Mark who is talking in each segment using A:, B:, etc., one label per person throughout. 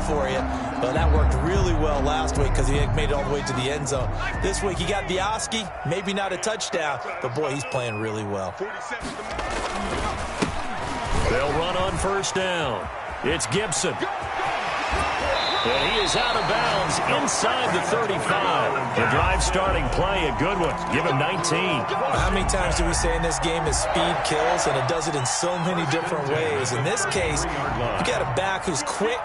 A: for you. But that worked really well last week because he made it all the way to the end zone. This week he got the Oski, maybe not a touchdown, but boy, he's playing really well.
B: They'll run on first down. It's Gibson. And he is out of bounds inside the 35. The drive starting play, a good one. Give him 19.
A: How many times do we say in this game is speed kills, and it does it in so many different ways. In this case, you got a back who's quick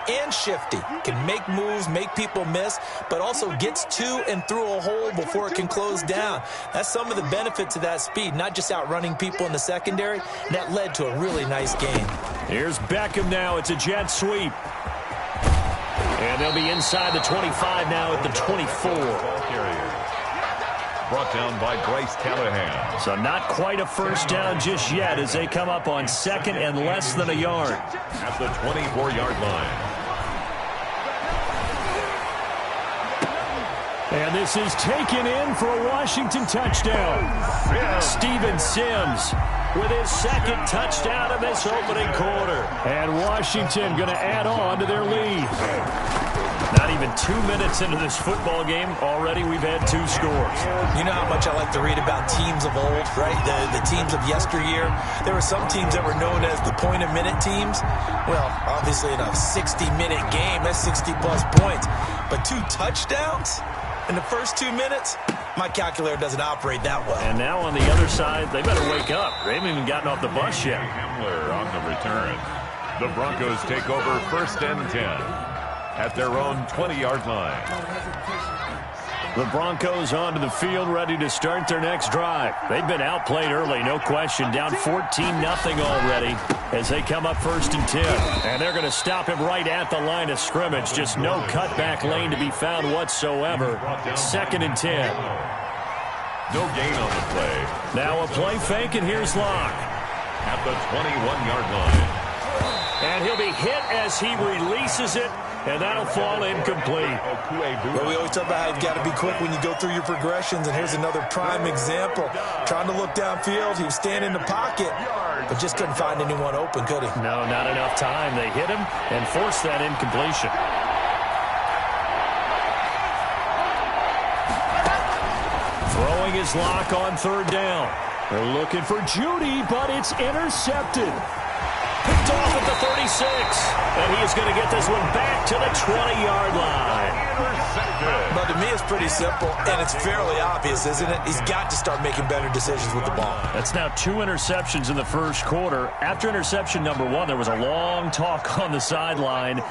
A: and shifty, can make moves, make people miss, but also gets to and through a hole before it can close down. That's some of the benefits of that speed, not just outrunning people in the secondary, and that led to a really nice game.
B: Here's Beckham now. It's a jet sweep. And they'll be inside the 25 now at the 24.
C: Brought down by Bryce Callahan.
B: So not quite a first down just yet as they come up on second and less than a yard.
C: At the 24-yard line.
B: And this is taken in for a Washington touchdown. Steven Sims with his second touchdown in this opening quarter. And Washington going to add on to their lead. Not even 2 minutes into this football game, already we've had 2 scores.
A: You know how much I like to read about teams of old, right? The teams of yesteryear. There were some teams that were known as the point-a-minute teams. Well, obviously in a 60-minute game, that's 60-plus points. But 2 touchdowns in the first 2 minutes? My calculator doesn't operate that well.
B: And now on the other side, they better wake up. They haven't even gotten off the bus yet.
C: Hamler on the return. The Broncos take over first and 10 at their own 20-yard line.
B: The Broncos onto the field, ready to start their next drive. They've been outplayed early, no question. Down 14-0 already as they come up first and 10. And they're going to stop him right at the line of scrimmage. Just no cutback lane to be found whatsoever. Second and 10.
C: No gain on the play.
B: Now a play fake, and here's Locke.
C: At the 21-yard line.
B: And he'll be hit as he releases it. And that'll fall incomplete.
A: Well, we always talk about how you've got to be quick when you go through your progressions, and here's another prime example. Trying to look downfield, he was standing in the pocket, but just couldn't find anyone open, could he?
B: No, not enough time. They hit him and forced that incompletion. Throwing his Lock on third down. They're looking for Judy, but it's intercepted. Picked off at the 36. And he is going to get this one back to the 20-yard line.
A: But to me, it's pretty simple, and it's fairly obvious, isn't it? He's got to start making better decisions with the ball.
B: That's now 2 interceptions in the first quarter. After interception number 1, there was a long talk on the sideline.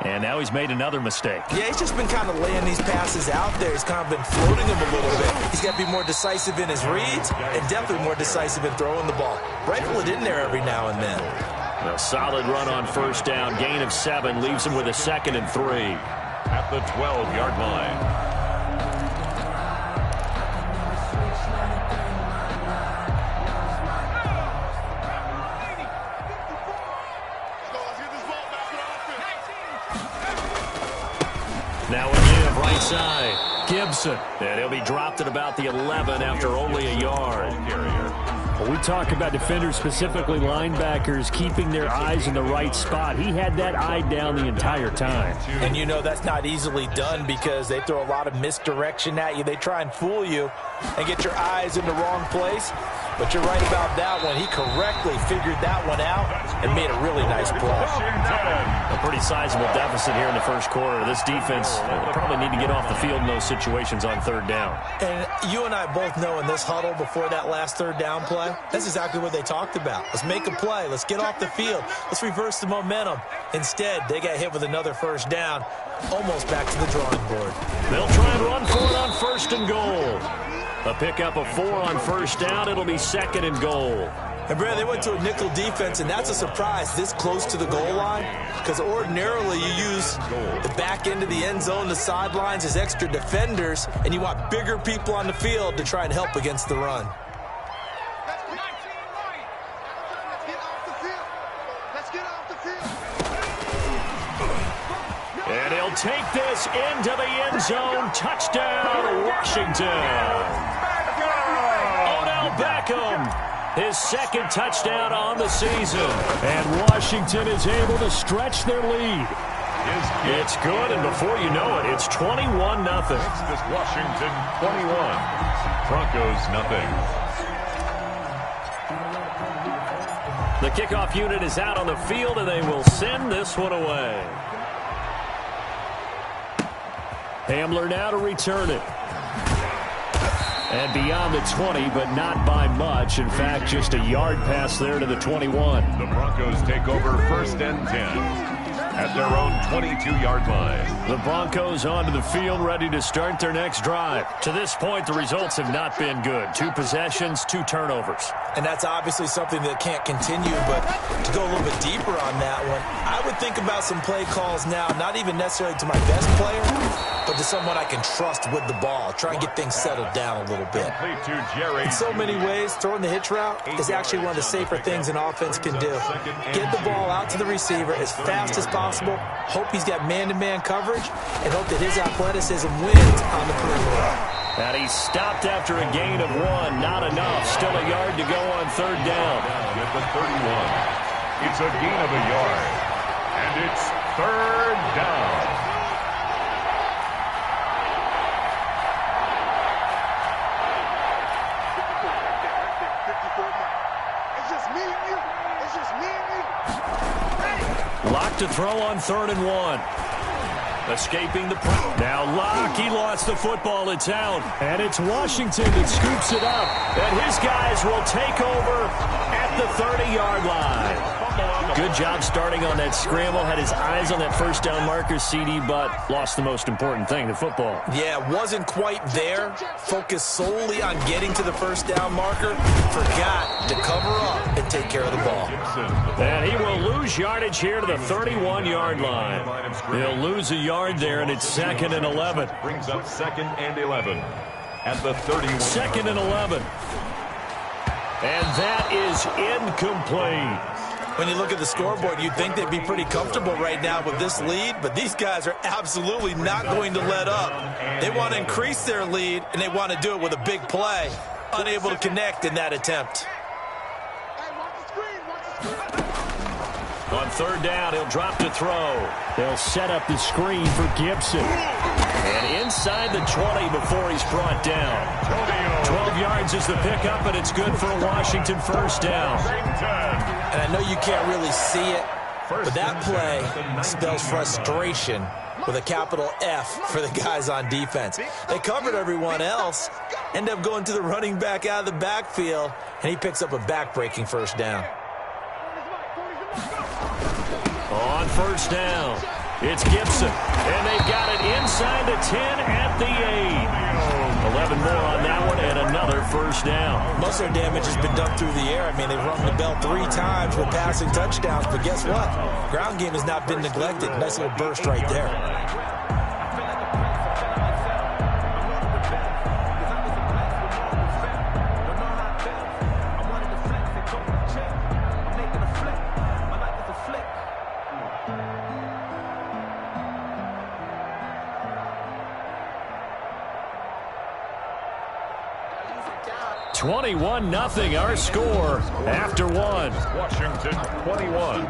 B: And now he's made another mistake.
A: Yeah, he's just been kind of laying these passes out there. He's kind of been floating them a little bit. He's got to be more decisive in his reads and definitely more decisive in throwing the ball. Rifle it in there every now and then.
B: A solid run on first down. Gain of 7 leaves him with a second and 3.
C: At the 12-yard line.
B: Now a give right side. Gibson. And he'll be dropped at about the 11 after only a yard.
D: Well, we talk about defenders, specifically linebackers, keeping their eyes in the right spot. He had that eye down the entire time.
A: And you know that's not easily done because they throw a lot of misdirection at you. They try and fool you and get your eyes in the wrong place. But you're right about that one. He correctly figured that one out and made a really nice play.
B: A pretty sizable deficit here in the first quarter. This defense will probably need to get off the field in those situations on third down.
A: And you and I both know in this huddle before that last third down play, that's exactly what they talked about. Let's make a play. Let's get off the field. Let's reverse the momentum. Instead, they got hit with another first down, almost back to the drawing board.
B: They'll try and run for it on first and goal. A pickup of 4 on first down. It'll be second and goal.
A: And, Brad, they went to a nickel defense, and that's a surprise this close to the goal line because ordinarily you use the back end of the end zone, the sidelines as extra defenders, and you want bigger people on the field to try and help against the run.
B: And he'll take this into the end zone. Touchdown, Washington. Odell Beckham, his second touchdown on the season.
D: And Washington is able to stretch their lead.
B: It's good, and before you know it, it's 21-0.
C: Makes this Washington 21. Broncos nothing.
B: The kickoff unit is out on the field, and they will send this one away. Hamler now to return it. And beyond the 20, but not by much. In fact, just a yard pass there to the 21.
C: The Broncos take over 1st and 10 at their own 22-yard line.
B: The Broncos onto the field, ready to start their next drive. To this point, the results have not been good. 2 possessions, 2 turnovers.
A: And that's obviously something that can't continue, but to go a little bit deeper on that one, I would think about some play calls now, not even necessarily to my best player, but to someone I can trust with the ball. Try and get things settled down a little bit. In so many ways, throwing the hitch route is actually one of the safer things an offense can do. Get the ball out to the receiver as fast as possible, hope he's got man-to-man coverage, and hope that his athleticism wins on the perimeter.
B: And he stopped after a gain of 1. Not enough. Still a yard to go on 3rd down.
C: At the 31. It's a gain of a yard. And it's 3rd down.
E: It's just me and you. It's just me and you.
B: Lock to throw on 3rd and 1. Escaping the pressure. Now Locke, he lost the football. It's out. And it's Washington that scoops it up. And his guys will take over at the 30-yard line. Good job starting on that scramble. Had his eyes on that 1st down marker, CD, but lost the most important thing, the football.
A: Yeah, wasn't quite there. Focused solely on getting to the 1st down marker. Forgot to cover up and take care of the ball.
B: And he will lose yardage here to the 31-yard line. He'll lose a yard there, and it's 2nd and 11.
C: Brings up 2nd and 11 at the 31.
B: 2nd and 11. And that is incomplete.
A: When you look at the scoreboard, you'd think they'd be pretty comfortable right now with this lead, but these guys are absolutely not going to let up. They want to increase their lead, and they want to do it with a big play. Unable to connect in that attempt.
B: On 3rd down, he'll drop to throw. They'll set up the screen for Gibson. And inside the 20 before he's brought down. 12 yards is the pickup, and it's good for a Washington 1st down.
A: And I know you can't really see it, but that play spells frustration with a capital F for the guys on defense. They covered everyone else, end up going to the running back out of the backfield, and he picks up a back-breaking 1st down.
B: On 1st down, it's Gibson, and they've got it inside the 10 at the 8. 11 more on that one, and another 1st down.
A: Most of their damage has been done through the air. I mean, they've rung the bell 3 times with passing touchdowns, but guess what? Ground game has not been neglected. Nice little burst right there.
B: (21-0) our score after 1.
C: Washington 21.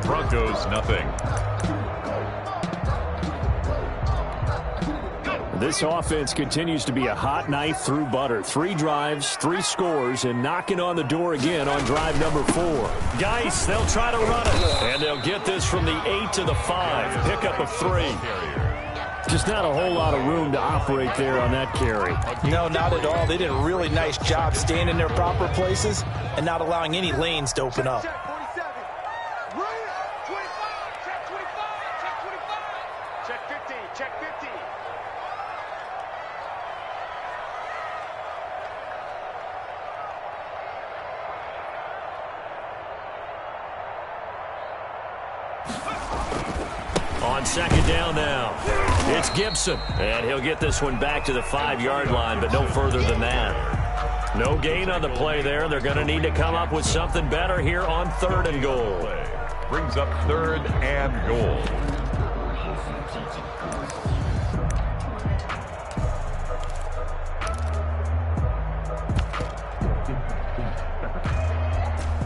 C: Broncos nothing.
D: This offense continues to be a hot knife through butter. 3 drives, 3 scores, and knocking on the door again on drive number 4.
B: Geis, they'll try to run it. And they'll get this from the 8 to the 5. Pickup of 3.
D: Just not a whole lot of room to operate there on that carry.
A: No, not at all. They did a really nice job staying in their proper places and not allowing any lanes to open up.
B: On 2nd down now, it's Gibson. And he'll get this one back to the 5-yard line, but no further than that. No gain on the play there. They're going to need to come up with something better here on 3rd and goal.
C: Brings up 3rd and goal.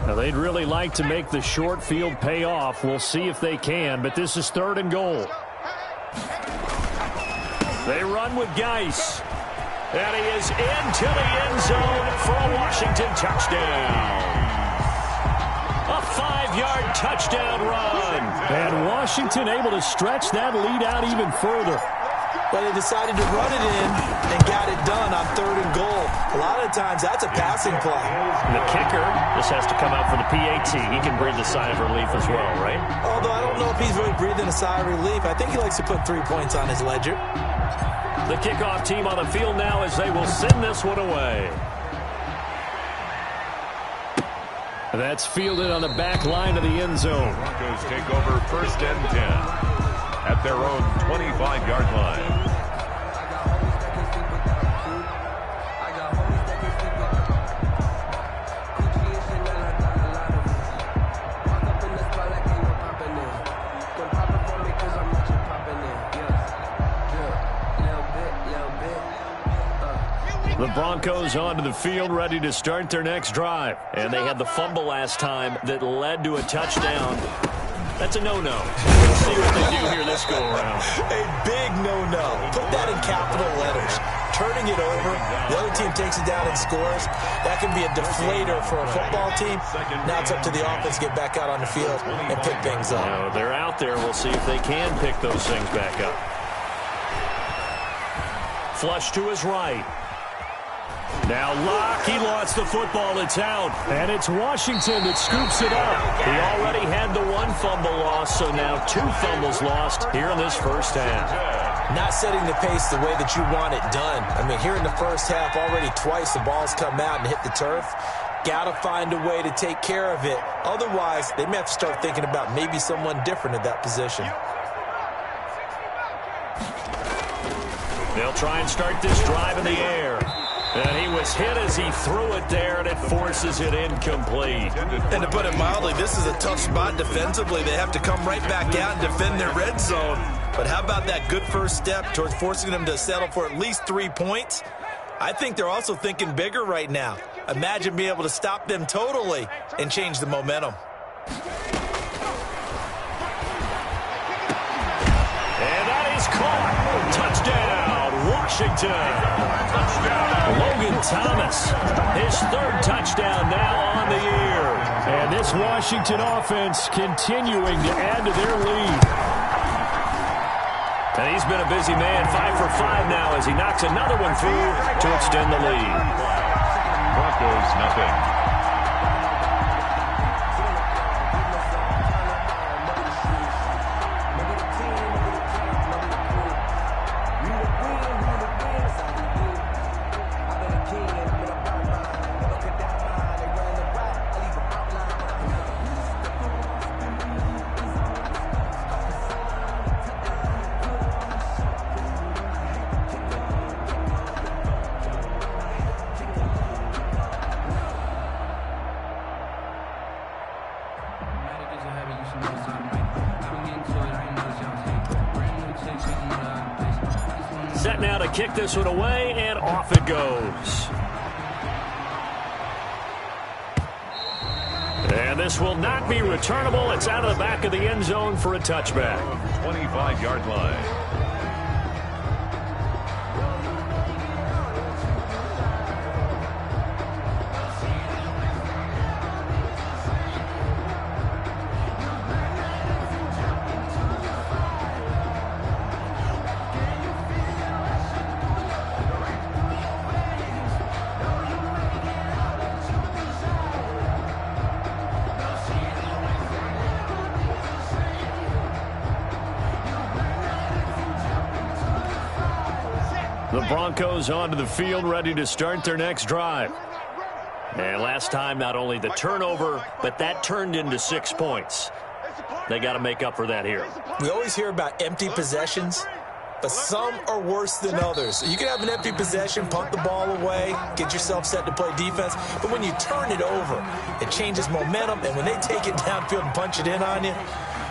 D: Now they'd really like to make the short field pay off. We'll see if they can, but this is 3rd and goal. They run with Geis. And he is into the end zone for a Washington touchdown. A 5-yard touchdown run. And Washington able to stretch that lead out even further.
A: Well, they decided to run it in and got it done on 3rd and goal. A lot of times, that's a passing play.
B: The kicker just has to come out for the PAT. He can breathe a sigh of relief as well, right?
A: Although I don't know if he's really breathing a sigh of relief. I think he likes to put 3 points on his ledger.
B: The kickoff team on the field now as they will send this one away.
D: That's fielded on the back line of the end zone.
C: Broncos take over 1st and 10 at their own 25-yard line.
B: The Broncos onto the field, ready to start their next drive. And they had the fumble last time that led to a touchdown. That's a no-no. We'll see what they do here this go-around.
A: A big no-no. Put that in capital letters. Turning it over, the other team takes it down and scores. That can be a deflator for a football team. Now it's up to the offense to get back out on the field and pick things up.
B: Now, they're out there. We'll see if they can pick those things back up. Flush to his right.
D: Now Locke, he lost the football. It's out. And it's Washington that scoops it up.
B: He already had the 1 fumble loss, so now 2 fumbles lost here in this first half.
A: Not setting the pace the way that you want it done. I mean, here in the first half, already twice the ball's come out and hit the turf. Got to find a way to take care of it. Otherwise, they may have to start thinking about maybe someone different at that position.
B: They'll try and start this drive in the air. And he was hit as he threw it there, and it forces it incomplete.
A: And to put it mildly, this is a tough spot defensively. They have to come right back out and defend their red zone. But how about that good first step towards forcing them to settle for at least 3 points? I think they're also thinking bigger right now. Imagine being able to stop them totally and change the momentum.
B: And that is caught. Touchdown, Washington.
D: Logan Thomas, his 3rd touchdown now on the year. And this Washington offense continuing to add to their lead.
B: And he's been a busy man, 5 for 5 now as he knocks another one through to extend the lead.
C: Broncos nothing.
B: Set now to kick this one away, and off it goes. And this will not be returnable. It's out of the back of the end zone for a touchback.
C: 25-yard line.
B: The Broncos onto the field, ready to start their next drive. And last time, not only the turnover, but that turned into 6 points. They got to make up for that here.
A: We always hear about empty possessions, but some are worse than others. You can have an empty possession, punt the ball away, get yourself set to play defense, but when you turn it over, it changes momentum, and when they take it downfield and punch it in on you,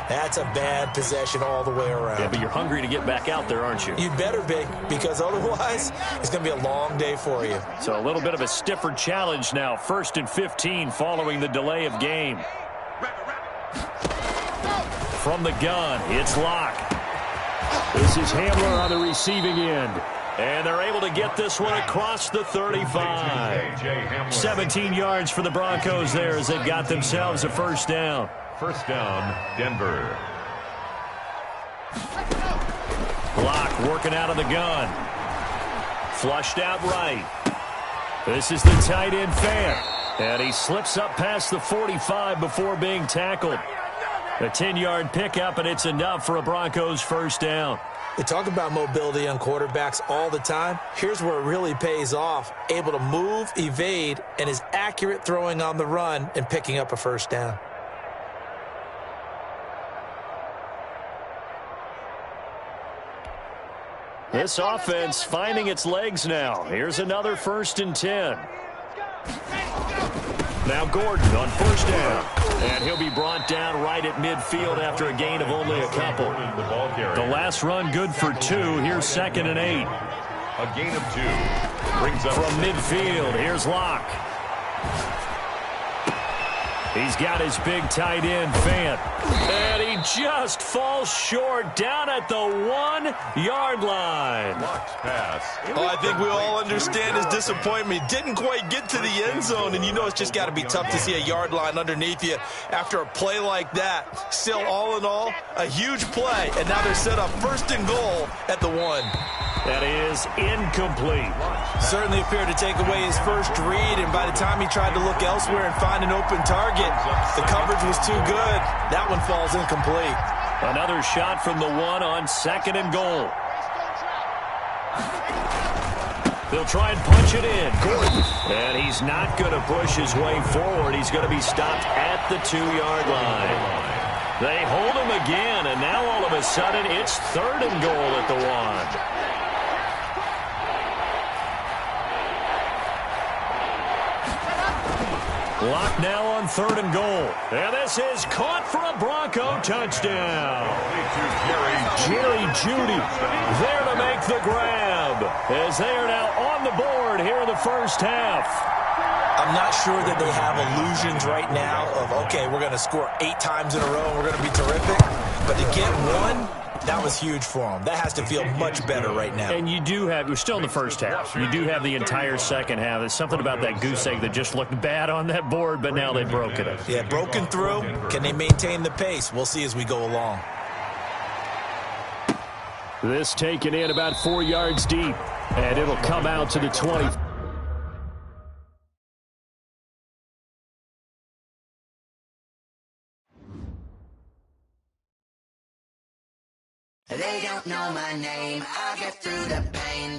A: That's a bad possession all the way around.
D: Yeah, but you're hungry to get back out there, aren't you?
A: You better be, because otherwise it's going to be a long day for you.
B: So a little bit of a stiffer challenge now. 1st and 15 following the delay of game. From the gun, it's Locke. This is Hamler on the receiving end. And they're able to get this one across the 35. 17 yards for the Broncos there as they got themselves a first down.
C: First down, Denver.
B: Locke working out of the gun. Flushed out right. This is the tight end Fant. And he slips up past the 45 before being tackled. A 10-yard pickup, and it's enough for a Broncos first down.
A: We talk about mobility on quarterbacks all the time. Here's where it really pays off. Able to move, evade, and is accurate throwing on the run and picking up a first down.
B: This offense finding its legs now. Here's another 1st and 10. Now Gordon on first down. And he'll be brought down right at midfield after a gain of only a couple. The last run good for 2. Here's 2nd and 8.
C: A gain of 2. Brings up
B: from midfield. Here's Locke. He's got his big tight end, Fant. And he just falls short down at the 1-yard line.
C: Pass.
A: Oh, I think we all understand his disappointment. Didn't quite get to the end zone, and you know it's just got to be tough to see a yard line underneath you after a play like that. Still, all in all, a huge play, and now they're set up 1st and goal at the 1.
B: That is incomplete.
A: Certainly appeared to take away his first read, and by the time he tried to look elsewhere and find an open target, the coverage was too good. That one falls incomplete.
B: Another shot from the 1 on 2nd and goal. They'll try and punch it in. Gordon. And he's not going to push his way forward. He's going to be stopped at the 2-yard line. They hold him again, and now all of a sudden it's 3rd and goal at the 1. Locke now on 3rd and goal. And this is caught for a Bronco touchdown. Jerry Jeudy there to make the grab as they are now on the board here in the first half.
A: I'm not sure that they have illusions right now of, okay, we're going to score 8 times in a row and we're going to be terrific. But to get one, that was huge for them. That has to feel much better right now.
B: And you do have, we're still in the first half. You do have the entire second half. There's something about that goose egg that just looked bad on that board, but now they've broken it.
A: Yeah, broken through. Can they maintain the pace? We'll see as we go along.
B: This taken in about 4 yards deep, and it'll come out to the 20.
F: They don't know my name. I get through the pain.